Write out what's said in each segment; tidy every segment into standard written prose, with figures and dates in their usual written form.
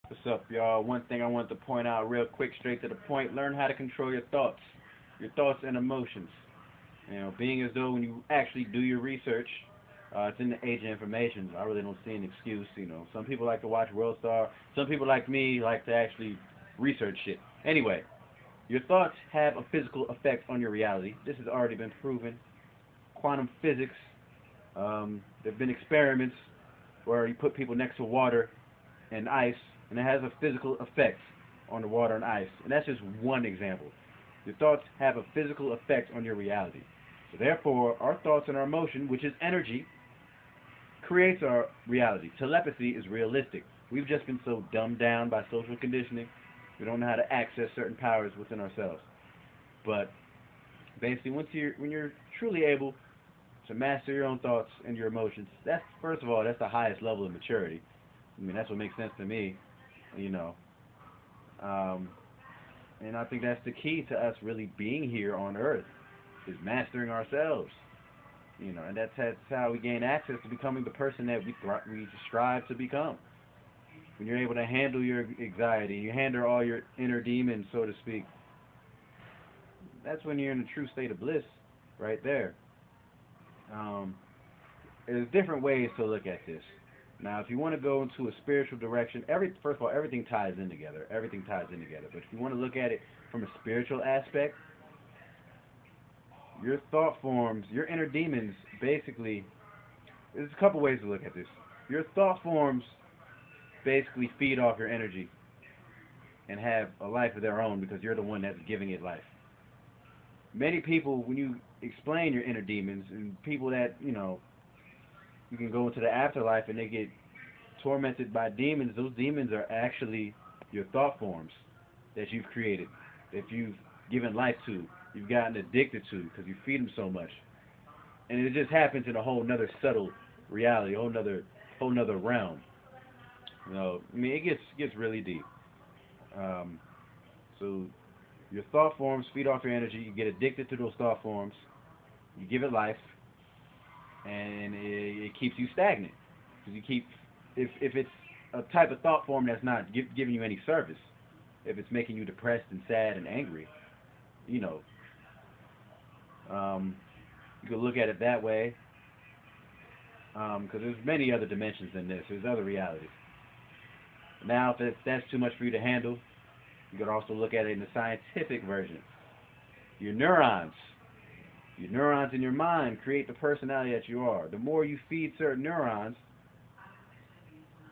What's up, y'all? One thing I want to point out real quick, straight to the point, learn how to control your thoughts and emotions. Being as though when you actually do your research, it's in the age of information. I really don't see an excuse. Some people like to watch World Star. Some people like me like to actually research shit. Anyway, your thoughts have a physical effect on your reality. This has already been proven. Quantum physics. There have been experiments where you put people next to water and ice, and it has a physical effect on the water and ice. And that's just one example. Your thoughts have a physical effect on your reality. So therefore, our thoughts and our emotion, which is energy, creates our reality. Telepathy is realistic. We've just been so dumbed down by social conditioning. We don't know how to access certain powers within ourselves. But basically, when you're truly able to master your own thoughts and your emotions, that's first of all, that's the highest level of maturity. I mean, that's what makes sense to me, you know. Um, and I think that's the key to us really being here on Earth is mastering ourselves. And that's how we gain access to becoming the person that we strive to become. When you're able to handle your anxiety, you handle all your inner demons, so to speak, that's when you're in a true state of bliss, right there. Um, there's different ways to look at this. Now, if you want to go into a spiritual direction, first of all, everything ties in together. Everything ties in together. But if you want to look at it from a spiritual aspect, your thought forms, your inner demons, basically, there's a couple ways to look at this. Your thought forms basically feed off your energy and have a life of their own because you're the one that's giving it life. Many people, when you explain your inner demons, and people that, you can go into the afterlife and they get tormented by demons, those demons are actually your thought forms that you've created, that you've given life to, you've gotten addicted to because you feed them so much. And it just happens in a whole nother subtle reality, whole nother realm. I mean, it gets really deep. Um, so your thought forms feed off your energy. You get addicted to those thought forms. You give it life, and it keeps you stagnant. Because you keep, if it's a type of thought form that's not giving you any service, if it's making you depressed and sad and angry, you know, um, you could look at it that way. Because there's many other dimensions than this. There's other realities. Now, if that's too much for you to handle, you could also look at it in the scientific version. Your neurons. Your neurons in your mind create the personality that you are. The more you feed certain neurons,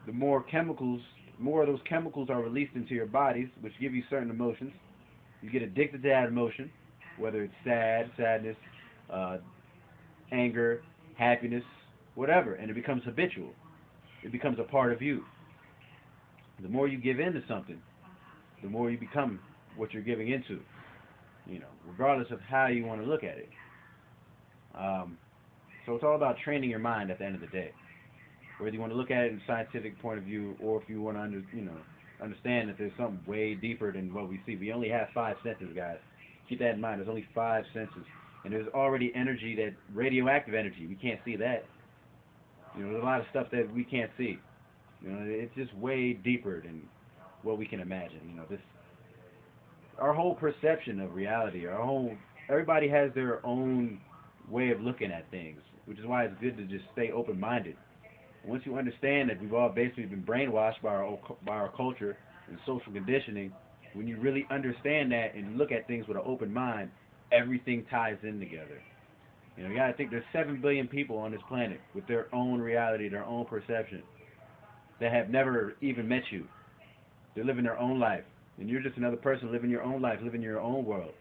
the more of those chemicals are released into your bodies, which give you certain emotions. You get addicted to that emotion, whether it's sadness, uh, anger, happiness, whatever, and it becomes habitual. It becomes a part of you. The more you give in to something, the more you become what you're giving into. Regardless of how you want to look at it. Um, so it's all about training your mind at the end of the day. Whether you want to look at it in a scientific point of view, or if you want to understand that there's something way deeper than what we see. We only have five senses, guys. Keep that in mind. There's only five senses, and there's already energy, that radioactive energy. We can't see that. There's a lot of stuff that we can't see. It's just way deeper than what we can imagine. This our whole perception of reality, everybody has their own way of looking at things, which is why it's good to just stay open-minded. Once you understand that we've all basically been brainwashed by our culture and social conditioning, when you really understand that and you look at things with an open mind, everything ties in together. You gotta think there's 7 billion people on this planet with their own reality, their own perception, that have never even met you. They're living their own life, and you're just another person living your own life, living your own world.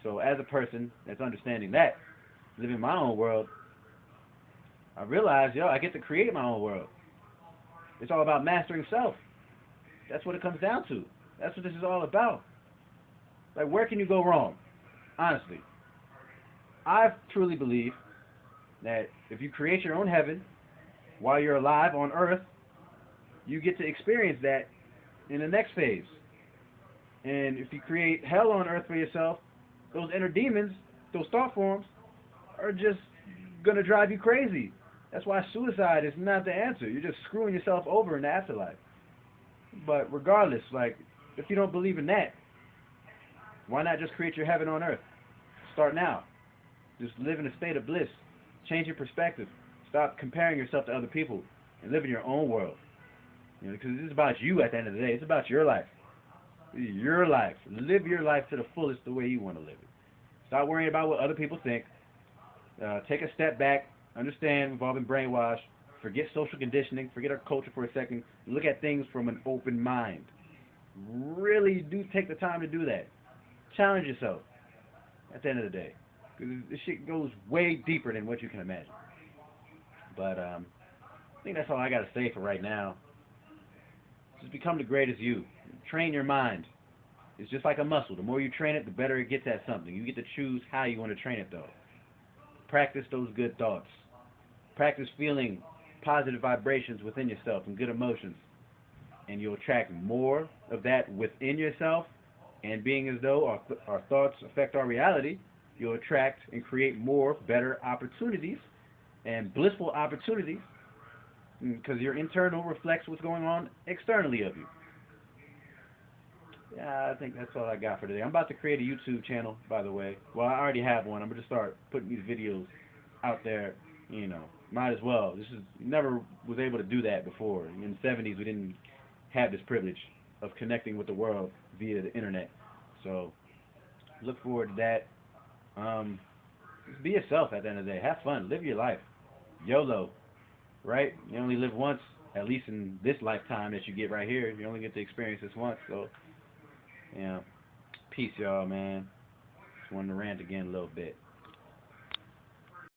So as a person that's understanding that, living my own world, I realize, I get to create my own world. It's all about mastering self. That's what it comes down to. That's what this is all about. Like, where can you go wrong? Honestly, I truly believe that if you create your own heaven while you're alive on Earth, you get to experience that in the next phase. And if you create hell on Earth for yourself, those inner demons, those thought forms, are just gonna drive you crazy. That's why suicide is not the answer. You're just screwing yourself over in the afterlife. But regardless, like, if you don't believe in that, why not just create your heaven on earth? Start now. Just live in a state of bliss. Change your perspective. Stop comparing yourself to other people and live in your own world. You know, because it's about you at the end of the day. It's about your life. Your life. Live your life to the fullest the way you want to live it. Stop worrying about what other people think. Take a step back. Understand we've all been brainwashed. Forget social conditioning. Forget our culture for a second. Look at things from an open mind. Really do take the time to do that. Challenge yourself at the end of the day. Because this shit goes way deeper than what you can imagine. But I think that's all I got to say for right now. Just become the greatest you. Train your mind. It's just like a muscle. The more you train it, the better it gets at something. You get to choose how you want to train it, though. Practice those good thoughts. Practice feeling positive vibrations within yourself and good emotions. And you'll attract more of that within yourself. And being as though our thoughts affect our reality, you'll attract and create more better opportunities and blissful opportunities because your internal reflects what's going on externally of you. Yeah, I think that's all I got for today. I'm about to create a YouTube channel, by the way. Well, I already have one. I'm going to start putting these videos out there, you know. Might as well. This is never was able to do that before. In the 70s, we didn't have this privilege of connecting with the world via the internet. So, look forward to that. Just be yourself at the end of the day. Have fun. Live your life. YOLO, right? You only live once, at least in this lifetime that you get right here. You only get to experience this once, so, you know. Peace, y'all, man. Just wanted to rant again a little bit.